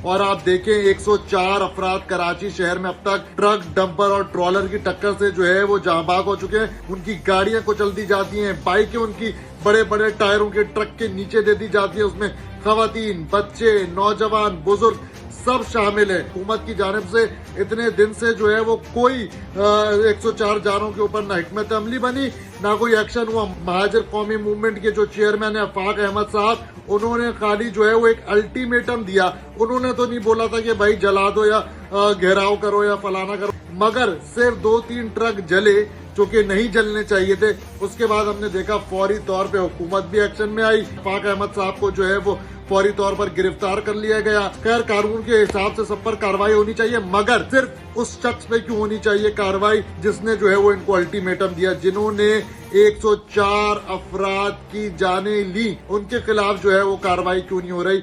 اور آپ دیکھیں 104 افراد کراچی شہر میں اب تک ٹرک، ڈمپر اور ٹرالر کی ٹکر سے جو ہے وہ جاں بحق ہو چکے ہیں. ان کی گاڑیاں کچل دی جاتی ہیں، بائکیں ان کی بڑے بڑے ٹائروں کے ٹرک کے نیچے دے دی جاتی ہے. اس میں خواتین، بچے، نوجوان، بزرگ سب شامل ہیں. حکومت کی جانب سے اتنے دن سے جو ہے وہ کوئی 104 جانوں کے اوپر نہ حکمت عملی بنی، نہ کوئی ایکشن ہوا. مہاجر قومی موومنٹ کے جو چیئرمین ہیں آفاق احمد صاحب، انہوں نے خالی جو ہے وہ ایک الٹیمیٹم دیا. انہوں نے تو نہیں بولا تھا کہ بھائی جلا دو یا گھیراؤ کرو یا فلانا کرو، مگر صرف 2-3 ٹرک جلے جو کہ نہیں جلنے چاہیے تھے. اس کے بعد ہم نے دیکھا فوری طور پہ حکومت بھی ایکشن میں آئی. آفاق احمد صاحب کو جو ہے وہ فوری طور پر گرفتار کر لیا گیا. خیر قانون کے حساب سے سب پر کارروائی ہونی چاہیے، مگر صرف اس شخص پہ کیوں ہونی چاہیے کارروائی جس نے جو ہے وہ ان کو الٹیمیٹم دیا، جنہوں نے 104 افراد کی جانیں لی. ان کے خلاف جو ہے وہ کارروائی کیوں نہیں ہو رہی؟